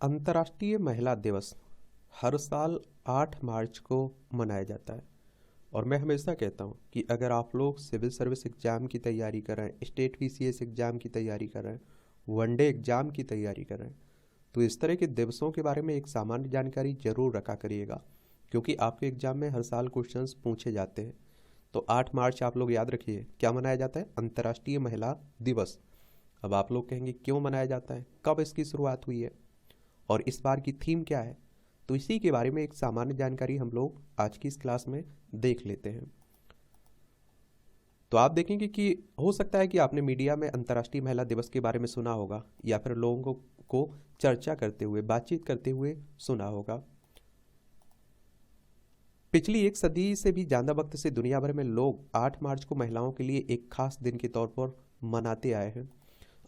अंतर्राष्ट्रीय महिला दिवस हर साल 8 मार्च को मनाया जाता है। और मैं हमेशा कहता हूँ कि अगर आप लोग सिविल सर्विस एग्ज़ाम की तैयारी कर रहे हैं, स्टेट पीसीएस एग्ज़ाम की तैयारी कर रहे हैं, वनडे एग्ज़ाम की तैयारी कर रहे हैं, तो इस तरह के दिवसों के बारे में एक सामान्य जानकारी जरूर रखा करिएगा, क्योंकि आपके एग्ज़ाम में हर साल क्वेश्चंस पूछे जाते हैं। तो 8 मार्च आप लोग याद रखिए, क्या मनाया जाता है? अंतर्राष्ट्रीय महिला दिवस। अब आप लोग कहेंगे क्यों मनाया जाता है, कब इसकी शुरुआत हुई है और इस बार की थीम क्या है? तो इसी के बारे में एक सामान्य जानकारी हम लोग आज की इस क्लास में देख लेते हैं। तो आप देखेंगे कि हो सकता है कि आपने मीडिया में अंतर्राष्ट्रीय महिला दिवस के बारे में सुना होगा या फिर लोगों को चर्चा करते हुए, बातचीत करते हुए सुना होगा। पिछली एक सदी से भी ज़्यादा वक्त से दुनिया भर में लोग 8 मार्च को महिलाओं के लिए एक खास दिन के तौर पर मनाते आए हैं।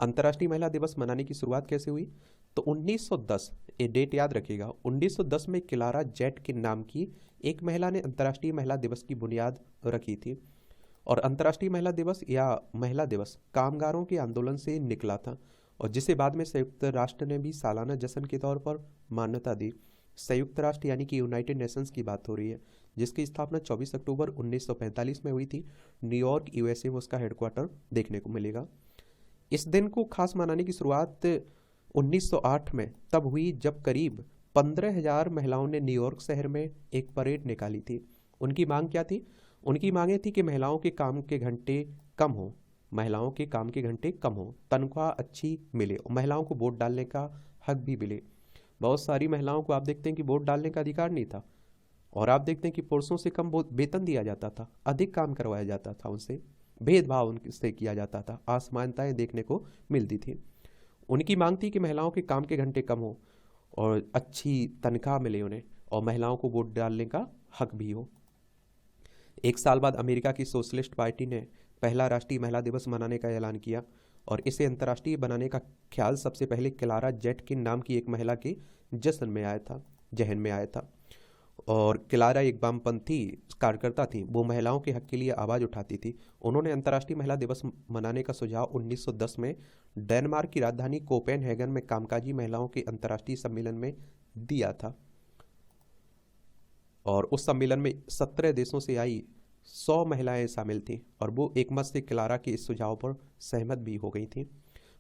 अंतर्राष्ट्रीय महिला दिवस मनाने की शुरुआत कैसे हुई? तो 1910, ये डेट याद रखिएगा, 1910 में क्लारा जेट के नाम की एक महिला ने अंतर्राष्ट्रीय महिला दिवस की बुनियाद रखी थी। और अंतर्राष्ट्रीय महिला दिवस या महिला दिवस कामगारों के आंदोलन से निकला था और जिसे बाद में संयुक्त राष्ट्र ने भी सालाना जश्न के तौर पर मान्यता दी। संयुक्त राष्ट्र यानी कि यूनाइटेड नेशंस की बात हो रही है, जिसकी स्थापना 24 अक्टूबर 1945 में हुई थी। न्यूयॉर्क यूएसए में उसका हेडक्वार्टर देखने को मिलेगा। इस दिन को खास मनाने की शुरुआत 1908 में तब हुई, जब करीब 15,000 महिलाओं ने न्यूयॉर्क शहर में एक परेड निकाली थी। उनकी मांग क्या थी? उनकी मांगे थी कि महिलाओं के काम के घंटे कम हो, महिलाओं के काम के घंटे कम हो, तनख्वाह अच्छी मिले और महिलाओं को वोट डालने का हक भी मिले। बहुत सारी महिलाओं को आप देखते हैं कि वोट डालने का अधिकार नहीं था और आप देखते हैं कि पुरुषों से कम वेतन दिया जाता था, अधिक काम करवाया जाता था, उनसे भेदभाव उनसे किया जाता था, असमानताएं देखने को मिलती थी। उनकी मांग थी कि महिलाओं के काम के घंटे कम हो और अच्छी तनख्वाह मिले उन्हें और महिलाओं को वोट डालने का हक भी हो। एक साल बाद अमेरिका की सोशलिस्ट पार्टी ने पहला राष्ट्रीय महिला दिवस मनाने का ऐलान किया और इसे अंतर्राष्ट्रीय बनाने का ख्याल सबसे पहले क्लारा जेटकिन नाम की एक महिला के जहन में आया था। और क्लारा एक वामपंथी कार्यकर्ता थी, वो महिलाओं के हक के लिए आवाज़ उठाती थी। उन्होंने अंतर्राष्ट्रीय महिला दिवस मनाने का सुझाव 1910 में डेनमार्क की राजधानी कोपेनहेगन में कामकाजी महिलाओं के अंतर्राष्ट्रीय सम्मेलन में दिया था और उस सम्मेलन में 17 देशों से आई 100 महिलाएं शामिल थीं और वो एकमत से क्लारा के इस सुझाव पर सहमत भी हो गई थीं।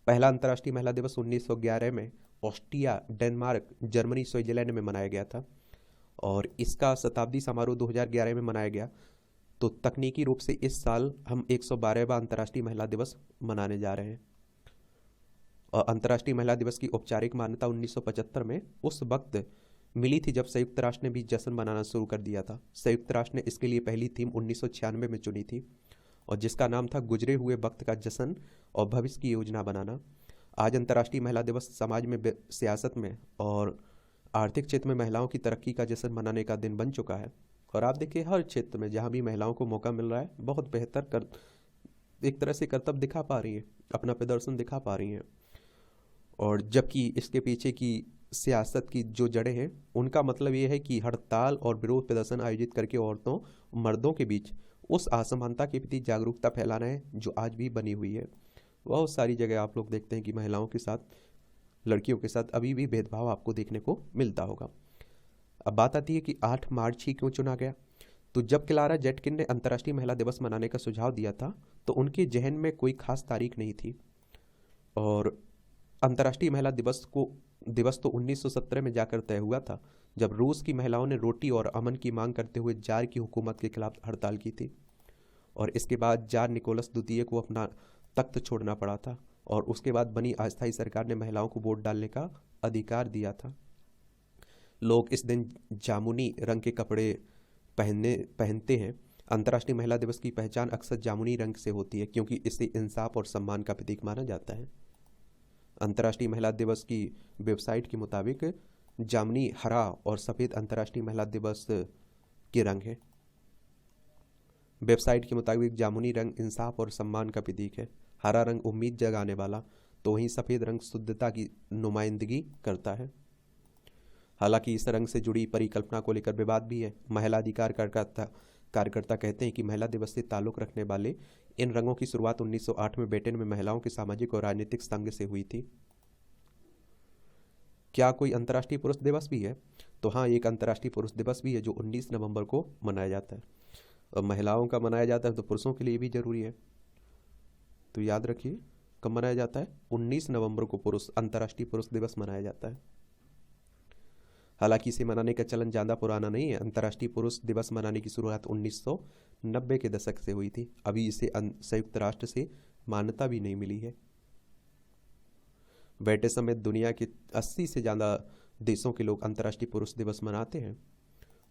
पहला अंतर्राष्ट्रीय महिला दिवस 1911 में ऑस्ट्रिया, डेनमार्क, जर्मनी, स्विट्जरलैंड में मनाया गया था और इसका शताब्दी समारोह 2011 में मनाया गया। तो तकनीकी रूप से इस साल हम 112वां अंतर्राष्ट्रीय महिला दिवस मनाने जा रहे हैं। और अंतर्राष्ट्रीय महिला दिवस की औपचारिक मान्यता 1975 में उस वक्त मिली थी जब संयुक्त राष्ट्र ने भी जश्न मनाना शुरू कर दिया था। संयुक्त राष्ट्र ने इसके लिए पहली थीम 1996 में चुनी थी और जिसका नाम था गुजरे हुए वक्त का जश्न और भविष्य की योजना बनाना। आज अंतर्राष्ट्रीय महिला दिवस समाज में, सियासत में और आर्थिक क्षेत्र में महिलाओं की तरक्की का जश्न मनाने का दिन बन चुका है। और आप देखिए हर क्षेत्र में जहाँ भी महिलाओं को मौका मिल रहा है, बहुत बेहतर कर एक तरह से कर्तव्य दिखा पा रही हैं, अपना प्रदर्शन दिखा पा रही हैं। और जबकि इसके पीछे की सियासत की जो जड़ें हैं, उनका मतलब ये है कि हड़ताल और विरोध प्रदर्शन आयोजित करके औरतों मर्दों के बीच उस असमानता के प्रति जागरूकता फैलाना है जो आज भी बनी हुई है। बहुत सारी जगह आप लोग देखते हैं कि महिलाओं के साथ, लड़कियों के साथ अभी भी भेदभाव आपको देखने को मिलता होगा। अब बात आती है कि 8 मार्च ही क्यों चुना गया? तो जब क्लारा जेटकिन ने अंतर्राष्ट्रीय महिला दिवस मनाने का सुझाव दिया था, तो उनके जहन में कोई खास तारीख नहीं थी और अंतर्राष्ट्रीय महिला दिवस तो 1917 में जाकर तय हुआ था, जब रूस की महिलाओं ने रोटी और अमन की मांग करते हुए जार की हुकूमत के खिलाफ हड़ताल की थी और इसके बाद जार निकोलस द्वितीय को अपना तख्त छोड़ना पड़ा था और उसके बाद बनी अस्थायी सरकार ने महिलाओं को वोट डालने का अधिकार दिया था। लोग इस दिन जामुनी रंग के कपड़े पहनते हैं। अंतर्राष्ट्रीय महिला दिवस की पहचान अक्सर जामुनी रंग से होती है क्योंकि इसे इंसाफ और सम्मान का प्रतीक माना जाता है। अंतर्राष्ट्रीय महिला दिवस की वेबसाइट के मुताबिक जामुनी, हरा और सफ़ेद अंतर्राष्ट्रीय महिला दिवस के रंग है। वेबसाइट के मुताबिक जामुनी रंग इंसाफ और सम्मान का प्रतीक है, हरा रंग उम्मीद जगाने वाला, तो वहीं सफ़ेद रंग शुद्धता की नुमाइंदगी करता है। हालांकि इस रंग से जुड़ी परिकल्पना को लेकर विवाद भी है। महिला अधिकार कार्यकर्ता कहते हैं कि महिला दिवस से ताल्लुक़ रखने वाले इन रंगों की शुरुआत 1908 में ब्रिटेन में महिलाओं के सामाजिक और राजनीतिक संघ से हुई थी। क्या कोई अंतर्राष्ट्रीय पुरुष दिवस भी है? तो हाँ, एक अंतर्राष्ट्रीय पुरुष दिवस भी है जो 19 नवंबर को मनाया जाता है। और महिलाओं का मनाया जाता है तो पुरुषों के लिए भी जरूरी है, तो याद रखिए कब मनाया जाता है। 19 नवंबर को पुरुष अंतर्राष्ट्रीय पुरुष दिवस मनाया जाता है। हालांकि इसे मनाने का चलन ज़्यादा पुराना नहीं है। अंतर्राष्ट्रीय पुरुष दिवस मनाने की शुरुआत 1990 के दशक से हुई थी। अभी इसे संयुक्त राष्ट्र से मान्यता भी नहीं मिली है। बैठे समेत दुनिया के 80 से ज़्यादा देशों के लोग अंतर्राष्ट्रीय पुरुष दिवस मनाते हैं।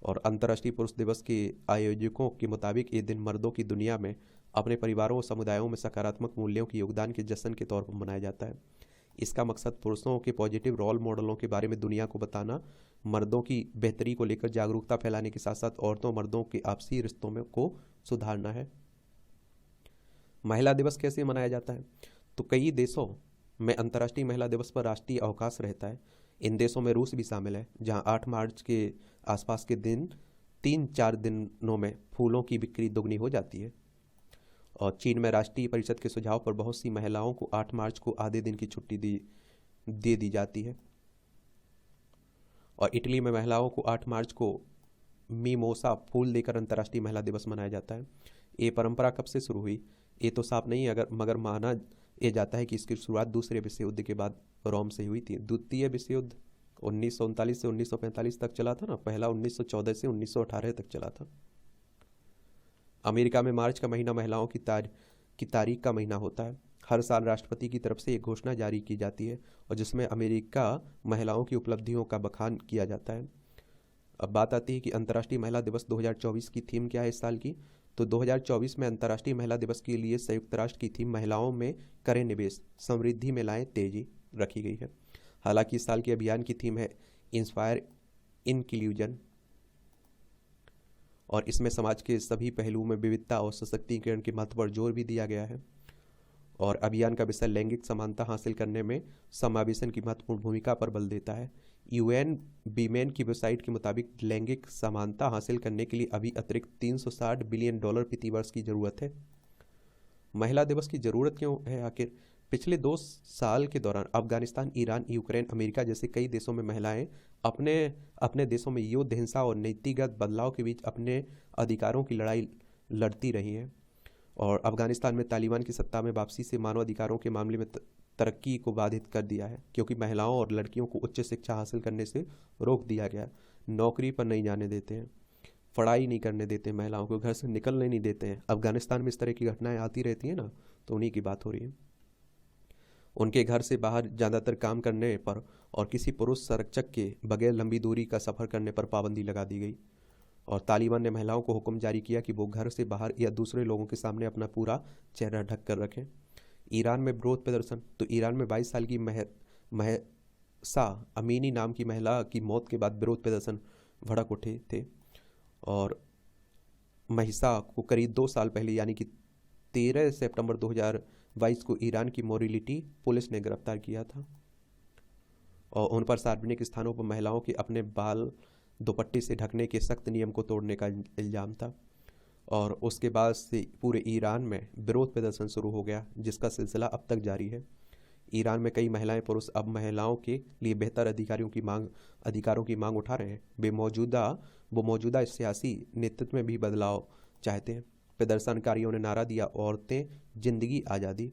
और अंतर्राष्ट्रीय पुरुष दिवस के आयोजकों के मुताबिक ये दिन मर्दों की दुनिया में अपने परिवारों और समुदायों में सकारात्मक मूल्यों के योगदान के जश्न के तौर पर मनाया जाता है। इसका मकसद पुरुषों के पॉजिटिव रोल मॉडलों के बारे में दुनिया को बताना, मर्दों की बेहतरी को लेकर जागरूकता फैलाने के साथ साथ औरतों मर्दों के आपसी रिश्तों में को सुधारना है। महिला दिवस कैसे मनाया जाता है? तो कई देशों में अंतर्राष्ट्रीय महिला दिवस पर राष्ट्रीय अवकाश रहता है। इन देशों में रूस भी शामिल है, जहां 8 मार्च के आसपास के दिन 3-4 दिनों में फूलों की बिक्री दोगुनी हो जाती है। और चीन में राष्ट्रीय परिषद के सुझाव पर बहुत सी महिलाओं को 8 मार्च को आधे दिन की छुट्टी दे दी जाती है। और इटली में महिलाओं को 8 मार्च को मीमोसा फूल देकर अंतर्राष्ट्रीय महिला दिवस मनाया जाता है। ये परंपरा कब से शुरू हुई ये तो साफ नहीं है, मगर माना यह जाता है कि इसकी शुरुआत दूसरे विश्व युद्ध के बाद रोम से हुई थी। द्वितीय विश्व युद्ध 1939 से 1945 तक चला था ना, पहला 1914 से 1918 तक चला था। अमेरिका में मार्च का महीना महिलाओं की तारीख का महीना होता है। हर साल राष्ट्रपति की तरफ से एक घोषणा जारी की जाती है और जिसमें अमेरिका महिलाओं की उपलब्धियों का बखान किया जाता है। अब बात आती है कि अंतर्राष्ट्रीय महिला दिवस 2024 की थीम क्या है इस साल की। तो 2024 में अंतर्राष्ट्रीय महिला दिवस के लिए संयुक्त राष्ट्र की थीम महिलाओं में करें निवेश, समृद्धि में लाएं तेजी रखी गई है। हालांकि इस साल के अभियान की थीम है इंस्पायर इंक्लूजन और इसमें समाज के सभी पहलुओं में विविधता और सशक्तिकरण के महत्व पर जोर भी दिया गया है। और अभियान का विषय लैंगिक समानता हासिल करने में समावेशन की महत्वपूर्ण भूमिका पर बल देता है। यूएन वीमेन की वेबसाइट के मुताबिक लैंगिक समानता हासिल करने के लिए अभी अतिरिक्त $360 बिलियन प्रति वर्ष की जरूरत है। महिला दिवस की जरूरत क्यों है आखिर? पिछले 2 साल के दौरान अफगानिस्तान, ईरान, यूक्रेन, अमेरिका जैसे कई देशों में महिलाएं अपने देशों में युद्ध, हिंसा और नीतिगत बदलाव के बीच अपने अधिकारों की लड़ाई लड़ती रही हैं। और अफगानिस्तान में तालिबान की सत्ता में वापसी से मानव अधिकारों के मामले में तरक्की को बाधित कर दिया है, क्योंकि महिलाओं और लड़कियों को उच्च शिक्षा हासिल करने से रोक दिया गया। नौकरी पर नहीं जाने देते हैं, पढ़ाई नहीं करने देते, महिलाओं को घर से निकलने नहीं देते हैं। अफगानिस्तान में इस तरह की घटनाएं आती रहती हैं ना, तो उन्हीं की बात हो रही है। उनके घर से बाहर ज़्यादातर काम करने पर और किसी पुरुष संरक्षक के बगैर लंबी दूरी का सफ़र करने पर पाबंदी लगा दी गई। और तालिबान ने महिलाओं को हुक्म जारी किया कि वो घर से बाहर या दूसरे लोगों के सामने अपना पूरा चेहरा ढक कर रखें। ईरान में विरोध प्रदर्शन। तो ईरान में 22 साल की महसा अमीनी नाम की महिला की मौत के बाद विरोध प्रदर्शन भड़क उठे थे। और महिसा को करीब 2 साल पहले यानी कि 13 सितंबर 2022 को ईरान की मोबिलिटी पुलिस ने गिरफ्तार किया था और उन पर सार्वजनिक स्थानों पर महिलाओं के अपने बाल दुपट्टे से ढकने के सख्त नियम को तोड़ने का इल्ज़ाम था। और उसके बाद से पूरे ईरान में विरोध प्रदर्शन शुरू हो गया, जिसका सिलसिला अब तक जारी है। ईरान में कई महिलाएं पुरुष अब महिलाओं के लिए बेहतर अधिकारों की मांग उठा रहे हैं। वो मौजूदा सियासी नेतृत्व में भी बदलाव चाहते हैं। प्रदर्शनकारियों ने नारा दिया, औरतें जिंदगी आज़ादी।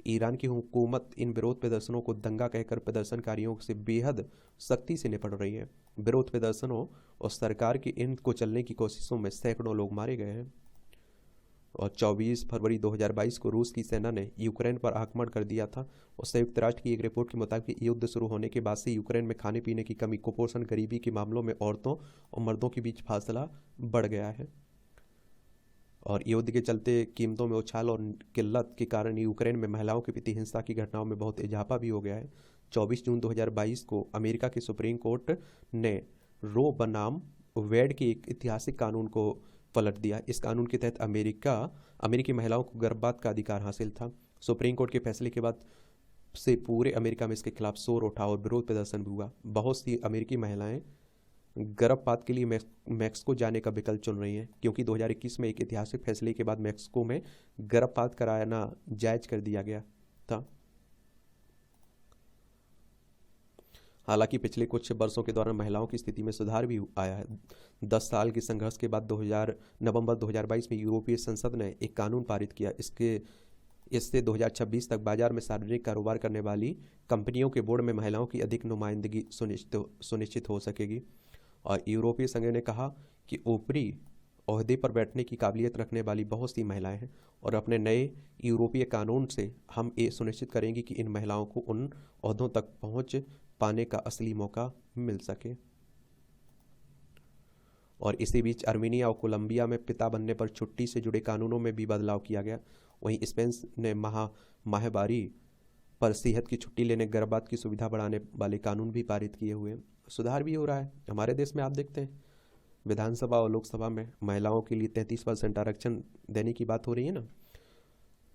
ईरान की हुकूमत इन विरोध प्रदर्शनों को दंगा कहकर प्रदर्शनकारियों से बेहद सख्ती से निपट रही है। विरोध प्रदर्शनों और सरकार की इन को चलने की कोशिशों में सैकड़ों लोग मारे गए हैं। और 24 फरवरी 2022 को रूस की सेना ने यूक्रेन पर आक्रमण कर दिया था। और संयुक्त राष्ट्र की एक रिपोर्ट के मुताबिक युद्ध शुरू होने के बाद से यूक्रेन में खाने पीने की कमी, कुपोषण, गरीबी के मामलों में औरतों और मर्दों के बीच फासला बढ़ गया है। और युद्ध के चलते कीमतों में उछाल और किल्लत के कारण यूक्रेन में महिलाओं के प्रति हिंसा की घटनाओं में बहुत इजाफा भी हो गया है। 24 जून 2022 को अमेरिका के सुप्रीम कोर्ट ने रो बनाम वेड के एक ऐतिहासिक कानून को पलट दिया। इस कानून के तहत अमेरिकी महिलाओं को गर्भपात का अधिकार हासिल था। सुप्रीम कोर्ट के फैसले के बाद से पूरे अमेरिका में इसके खिलाफ शोर उठा और विरोध प्रदर्शन भी हुआ। बहुत सी अमेरिकी महिलाएं गर्भपात के लिए मैक्सिको जाने का विकल्प चुन रही हैं, क्योंकि 2021 में एक ऐतिहासिक फैसले के बाद मैक्सिको में गर्भपात कराना जायज कर दिया गया था। हालांकि पिछले कुछ वर्षों के दौरान महिलाओं की स्थिति में सुधार भी आया है। 10 साल के संघर्ष के बाद नवंबर 2022 में यूरोपीय संसद ने एक कानून पारित किया। इससे 2026 तक बाजार में सार्वजनिक कारोबार करने वाली कंपनियों के बोर्ड में महिलाओं की अधिक नुमाइंदगी सुनिश्चित हो सकेगी। और यूरोपीय संघ ने कहा कि ऊपरी ओहदे पर बैठने की काबिलियत रखने वाली बहुत सी महिलाएं हैं और अपने नए यूरोपीय कानून से हम ये सुनिश्चित करेंगे कि इन महिलाओं को उन ओहदों तक पहुंच पाने का असली मौका मिल सके। और इसी बीच अर्मीनिया और कोलंबिया में पिता बनने पर छुट्टी से जुड़े कानूनों में भी बदलाव किया गया। वहीं स्पेन ने माहवारी पर सेहत की छुट्टी लेने गर्भपात की सुविधा बढ़ाने वाले कानून भी पारित किए हुए। सुधार भी हो रहा है हमारे देश में। आप देखते हैं विधानसभा और लोकसभा में महिलाओं के लिए 33% आरक्षण देने की बात हो रही है ना।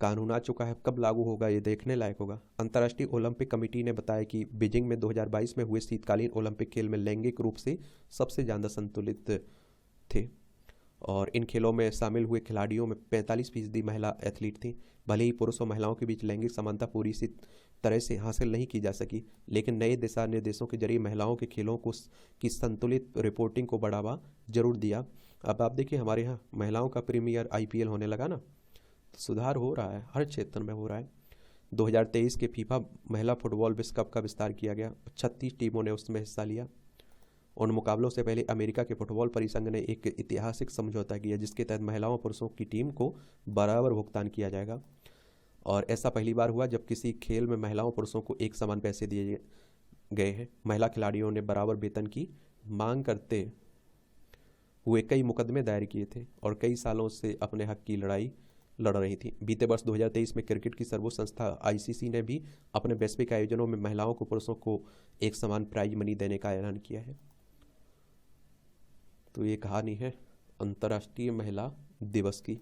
कानून आ चुका है, कब लागू होगा ये देखने लायक होगा। अंतर्राष्ट्रीय ओलंपिक कमेटी ने बताया कि बीजिंग में 2022 में हुए शीतकालीन ओलंपिक खेल में लैंगिक रूप से सबसे ज़्यादा संतुलित थे और इन खेलों में शामिल हुए खिलाड़ियों में 45% महिला एथलीट थी। भले ही पुरुष और महिलाओं के बीच लैंगिक समानता पूरी सी तरह से हासिल नहीं की जा सकी, लेकिन नए दिशा निर्देशों के जरिए महिलाओं के खेलों की संतुलित रिपोर्टिंग को बढ़ावा जरूर दिया। अब आप देखिए हमारे यहाँ महिलाओं का प्रीमियर IPL होने लगा ना, तो सुधार हो रहा है, हर क्षेत्र में हो रहा है। 2023 के फीफा महिला फुटबॉल विश्व कप का विस्तार किया गया। 36 टीमों ने उसमें हिस्सा लिया। उन मुकाबलों से पहले अमेरिका के फुटबॉल परिसंघ ने एक ऐतिहासिक समझौता किया जिसके तहत महिलाओं और पुरुषों की टीम को बराबर भुगतान किया जाएगा। और ऐसा पहली बार हुआ जब किसी खेल में महिलाओं और पुरुषों को एक समान पैसे दिए गए हैं। महिला खिलाड़ियों ने बराबर वेतन की मांग करते हुए कई मुकदमे दायर किए थे और कई सालों से अपने हक की लड़ाई लड़ रही थी। बीते वर्ष 2023 में क्रिकेट की सर्वोच्च संस्था ICC ने भी अपने वैश्विक आयोजनों में महिलाओं को पुरुषों को एक समान प्राइज मनी देने का ऐलान किया है। तो ये कहानी है अंतर्राष्ट्रीय महिला दिवस की।